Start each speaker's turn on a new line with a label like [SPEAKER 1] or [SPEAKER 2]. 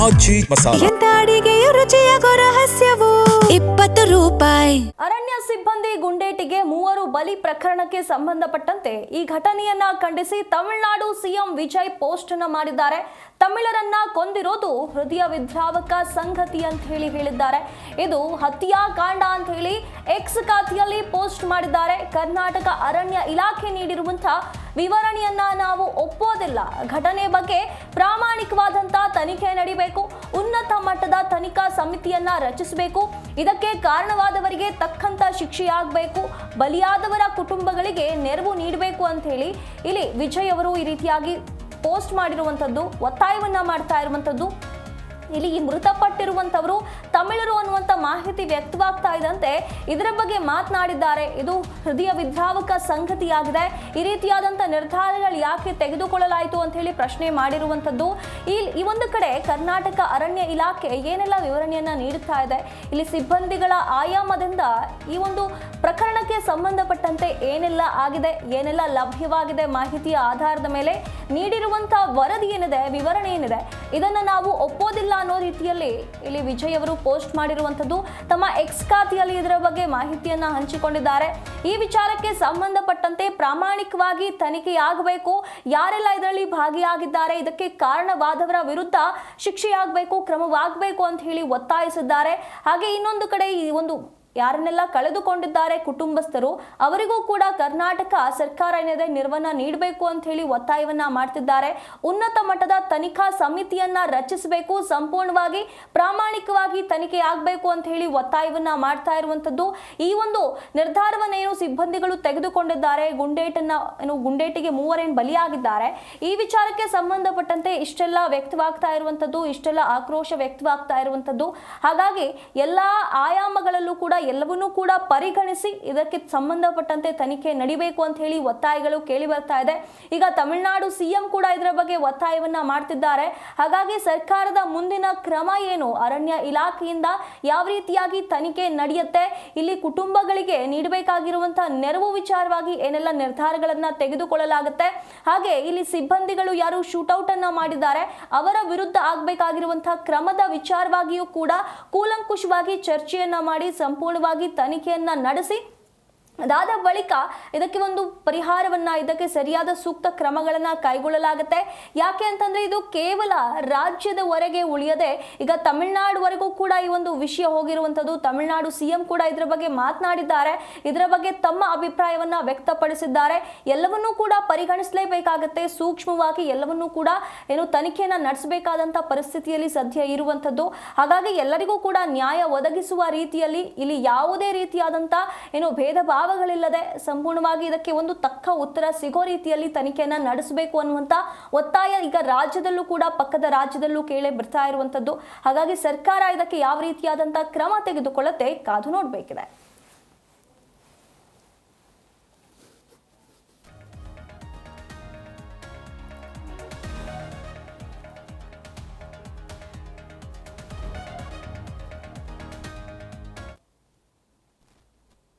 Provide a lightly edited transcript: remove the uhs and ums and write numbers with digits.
[SPEAKER 1] ಆಚಿ ಮಸಾಲ.
[SPEAKER 2] ಎಂತ ಅಡಿಗೆಯ ರುಚಿಯಾಗೋ ರಹಸ್ಯವು 20 ರೂಪಾಯಿ.
[SPEAKER 3] ಅರಣ್ಯ ಸಿಬ್ಬಂದಿ ಗುಂಡೇಟಿಗೆ 3 ಬಲಿ ಪ್ರಕರಣಕ್ಕೆ ಸಂಬಂಧಪಟ್ಟಂತೆ ಈ ಘಟನೆಯನ್ನ ಖಂಡಿಸಿ ತಮಿಳುನಾಡು ಸಿಎಂ ವಿಜಯ್ ಪೋಸ್ಟ್ ಅನ್ನು ಮಾಡಿದ್ದಾರೆ. ತಮಿಳರನ್ನ ಕೊಂದಿರೋದು ಹೃದಯ ವಿದ್ರಾವಕ ಸಂಗತಿ ಅಂತ ಹೇಳಿದ್ದಾರೆ. ಇದು ಹತ್ಯಾಕಾಂಡ ಅಂತ ಹೇಳಿ ಎಕ್ಸ್ ಖಾತೆಯಲ್ಲಿ ಪೋಸ್ಟ್ ಮಾಡಿದ್ದಾರೆ. ಕರ್ನಾಟಕ ಅರಣ್ಯ ಇಲಾಖೆ ನೀಡಿರುವಂತಹ ವಿವರಣೆಯನ್ನ ನಾವು ಒಪ್ಪೋದಿಲ್ಲ. ಘಟನೆ ಬಗ್ಗೆ ಪ್ರಾಮಾಣಿಕವಾದಂತ ತನಿಖೆ ನಡೀಬೇಕು. ಉನ್ನತ ಮಟ್ಟದ ತನಿಖಾ ಸಮಿತಿಯನ್ನ ರಚಿಸಬೇಕು. ಇದಕ್ಕೆ ಕಾರಣವಾದವರಿಗೆ ತಕ್ಕಂತ ಶಿಕ್ಷೆಯಾಗಬೇಕು. ಬಲಿಯಾದವರ ಕುಟುಂಬಗಳಿಗೆ ನೆರವು ನೀಡಬೇಕು ಅಂತ ಹೇಳಿ ಇಲ್ಲಿ ವಿಜಯ್ ಅವರು ಈ ರೀತಿಯಾಗಿ ಪೋಸ್ಟ್ ಮಾಡಿರುವಂಥದ್ದು, ಒತ್ತಾಯವನ್ನ ಮಾಡ್ತಾ ಇರುವಂಥದ್ದು. ಇಲ್ಲಿ ಈ ಮೃತಪಟ್ಟಿರುವಂತವರು ತಮಿಳರು ಅನ್ನುವಂಥ ಮಾಹಿತಿ ವ್ಯಕ್ತವಾಗ್ತಾ ಇದ್ದಂತೆ ಇದರ ಬಗ್ಗೆ ಮಾತನಾಡಿದ್ದಾರೆ. ಇದು ಹೃದಯ ವಿದ್ರಾವಕ ಸಂಗತಿಯಾಗಿದೆ. ಈ ರೀತಿಯಾದಂಥ ನಿರ್ಧಾರಗಳು ಯಾಕೆ ತೆಗೆದುಕೊಳ್ಳಲಾಯಿತು ಅಂತ ಹೇಳಿ ಪ್ರಶ್ನೆ ಮಾಡಿರುವಂಥದ್ದು. ಈ ಒಂದು ಕಡೆ ಕರ್ನಾಟಕ ಅರಣ್ಯ ಇಲಾಖೆ ಏನೆಲ್ಲ ವಿವರಣೆಯನ್ನ ನೀಡುತ್ತಾ ಇದೆ, ಇಲ್ಲಿ ಸಿಬ್ಬಂದಿಗಳ ಆಯಾಮದಿಂದ ಈ ಒಂದು ಪ್ರಕರಣಕ್ಕೆ ಸಂಬಂಧಪಟ್ಟಂತೆ ಏನೆಲ್ಲ ಆಗಿದೆ, ಏನೆಲ್ಲ ಲಭ್ಯವಾಗಿದೆ, ಮಾಹಿತಿಯ ಆಧಾರದ ಮೇಲೆ ನೀಡಿರುವಂತಹ ವರದಿ ಏನಿದೆ, ವಿವರಣೆ ಏನಿದೆ, ಇದನ್ನ ನಾವು ಒಪ್ಪೋದಿಲ್ಲ ಅನ್ನೋ ರೀತಿಯಲ್ಲಿ ಇಲ್ಲಿ ವಿಜಯ್ ಅವರು ಪೋಸ್ಟ್ ಮಾಡಿರುವಂಥದ್ದು. ತಮ್ಮ ಎಕ್ಸ್ ಖಾತೆಯಲ್ಲಿ ಇದರ ಬಗ್ಗೆ ಮಾಹಿತಿಯನ್ನ ಹಂಚಿಕೊಂಡಿದ್ದಾರೆ. ಈ ವಿಚಾರಕ್ಕೆ ಸಂಬಂಧಪಟ್ಟಂತೆ ಪ್ರಾಮಾಣಿಕವಾಗಿ ತನಿಖೆಯಾಗಬೇಕು. ಯಾರೆಲ್ಲ ಇದರಲ್ಲಿ ಭಾಗಿಯಾಗಿದ್ದಾರೆ, ಇದಕ್ಕೆ ಕಾರಣವಾದವರ ವಿರುದ್ಧ ಶಿಕ್ಷೆಯಾಗಬೇಕು, ಕ್ರಮವಾಗಬೇಕು ಅಂತ ಹೇಳಿ ಒತ್ತಾಯಿಸಿದ್ದಾರೆ. ಹಾಗೆ ಇನ್ನೊಂದು ಕಡೆ ಈ ಒಂದು ಯಾರನ್ನೆಲ್ಲ ಕಳೆದುಕೊಂಡಿದ್ದಾರೆ ಕುಟುಂಬಸ್ಥರು, ಅವರಿಗೂ ಕೂಡ ಕರ್ನಾಟಕ ಸರ್ಕಾರ ಏನಿದೆ ನೆರವನ್ನ ನೀಡಬೇಕು ಅಂತ ಹೇಳಿ ಒತ್ತಾಯವನ್ನ ಮಾಡ್ತಿದ್ದಾರೆ. ಉನ್ನತ ಮಟ್ಟದ ತನಿಖಾ ಸಮಿತಿಯನ್ನ ರಚಿಸಬೇಕು, ಸಂಪೂರ್ಣವಾಗಿ ಪ್ರಾಮಾಣಿಕವಾಗಿ ತನಿಖೆ ಆಗಬೇಕು ಅಂತ ಹೇಳಿ ಒತ್ತಾಯವನ್ನ ಮಾಡ್ತಾ ಇರುವಂತದ್ದು. ಈ ಒಂದು ನಿರ್ಧಾರವನ್ನೇನು ಸಿಬ್ಬಂದಿಗಳು ತೆಗೆದುಕೊಂಡಿದ್ದಾರೆ, ಗುಂಡೇಟಿಗೆ 3 ಬಲಿಯಾಗಿದ್ದಾರೆ. ಈ ವಿಚಾರಕ್ಕೆ ಸಂಬಂಧಪಟ್ಟಂತೆ ಇಷ್ಟೆಲ್ಲ ವ್ಯಕ್ತವಾಗ್ತಾ ಇರುವಂತದ್ದು, ಇಷ್ಟೆಲ್ಲ ಆಕ್ರೋಶ ವ್ಯಕ್ತವಾಗ್ತಾ ಇರುವಂತದ್ದು. ಹಾಗಾಗಿ ಎಲ್ಲಾ ಆಯಾಮಗಳಲ್ಲೂ ಕೂಡ ಎಲ್ಲವನ್ನೂ ಕೂಡ ಪರಿಗಣಿಸಿ ಇದಕ್ಕೆ ಸಂಬಂಧಪಟ್ಟಂತೆ ತನಿಖೆ ನಡಿಬೇಕು ಅಂತ ಹೇಳಿ ಒತ್ತಾಯಗಳು ಕೇಳಿ ಬರ್ತಾ ಇದೆ. ಈಗ ತಮಿಳುನಾಡು ಸಿಎಂ ಕೂಡ ಇದರ ಬಗ್ಗೆ ಒತ್ತಾಯವನ್ನ ಮಾಡ್ತಿದ್ದಾರೆ. ಹಾಗಾಗಿ ಸರ್ಕಾರದ ಮುಂದಿನ ಕ್ರಮ ಏನು, ಅರಣ್ಯ ಇಲಾಖೆಯಿಂದ ಯಾವ ರೀತಿಯಾಗಿ ತನಿಖೆ ನಡೆಯುತ್ತೆ, ಇಲ್ಲಿ ಕುಟುಂಬಗಳಿಗೆ ನೀಡಬೇಕಾಗಿರುವಂತಹ ನೆರವು ವಿಚಾರವಾಗಿ ಏನೆಲ್ಲ ನಿರ್ಧಾರಗಳನ್ನ ತೆಗೆದುಕೊಳ್ಳಲಾಗುತ್ತೆ, ಹಾಗೆ ಇಲ್ಲಿ ಸಿಬ್ಬಂದಿಗಳು ಯಾರು ಶೂಟೌಟ್ ಅನ್ನ ಮಾಡಿದ್ದಾರೆ ಅವರ ವಿರುದ್ಧ ಆಗಬೇಕಾಗಿರುವಂತಹ ಕ್ರಮದ ವಿಚಾರವಾಗಿಯೂ ಕೂಡ ಕೂಲಂಕುಷವಾಗಿ ಚರ್ಚೆಯನ್ನ ಮಾಡಿ ಸಂಪೂರ್ಣವಾಗಿ ತನಿಖೆಯನ್ನ ನಡೆಸಿ ಅದಾದ ಬಳಿಕ ಇದಕ್ಕೆ ಒಂದು ಪರಿಹಾರವನ್ನ, ಇದಕ್ಕೆ ಸರಿಯಾದ ಸೂಕ್ತ ಕ್ರಮಗಳನ್ನ ಕೈಗೊಳ್ಳಲಾಗುತ್ತೆ. ಯಾಕೆ ಅಂತಂದ್ರೆ ಇದು ಕೇವಲ ರಾಜ್ಯದವರೆಗೆ ಉಳಿಯದೆ ಈಗ ತಮಿಳುನಾಡುವರೆಗೂ ಕೂಡ ಈ ಒಂದು ವಿಷಯ ಹೋಗಿರುವಂತದ್ದು. ತಮಿಳುನಾಡು ಸಿಎಂ ಕೂಡ ಇದರ ಬಗ್ಗೆ ಮಾತನಾಡಿದ್ದಾರೆ, ಇದರ ಬಗ್ಗೆ ತಮ್ಮ ಅಭಿಪ್ರಾಯವನ್ನ ವ್ಯಕ್ತಪಡಿಸಿದ್ದಾರೆ. ಎಲ್ಲವನ್ನೂ ಕೂಡ ಪರಿಗಣಿಸಲೇಬೇಕಾಗತ್ತೆ, ಸೂಕ್ಷ್ಮವಾಗಿ ಎಲ್ಲವನ್ನೂ ಕೂಡ ತನಿಖೆಯನ್ನ ನಡೆಸಬೇಕಾದಂತ ಪರಿಸ್ಥಿತಿಯಲ್ಲಿ ಸದ್ಯ ಇರುವಂತದ್ದು. ಹಾಗಾಗಿ ಎಲ್ಲರಿಗೂ ಕೂಡ ನ್ಯಾಯ ಒದಗಿಸುವ ರೀತಿಯಲ್ಲಿ ಇಲ್ಲಿ ಯಾವುದೇ ರೀತಿಯಾದಂತ ಭೇದ ಭಾವಗಳಿಲ್ಲದೆ ಸಂಪೂರ್ಣವಾಗಿ ಇದಕ್ಕೆ ಒಂದು ತಕ್ಕ ಉತ್ತರ ಸಿಗೋ ರೀತಿಯಲ್ಲಿ ತನಿಖೆಯನ್ನ ನಡೆಸಬೇಕು ಅನ್ನುವಂತ ಒತ್ತಾಯ ಈಗ ರಾಜ್ಯದಲ್ಲೂ ಕೂಡ, ಪಕ್ಕದ ರಾಜ್ಯದಲ್ಲೂ ಕೇಳಿ ಬರ್ತಾ ಇರುವಂತದ್ದು. ಹಾಗಾಗಿ ಸರ್ಕಾರ ಇದಕ್ಕೆ ಯಾವ ರೀತಿಯಾದಂತಹ ಕ್ರಮ ತೆಗೆದುಕೊಳ್ಳುತ್ತೆ ಕಾದು ನೋಡಬೇಕಿದೆ.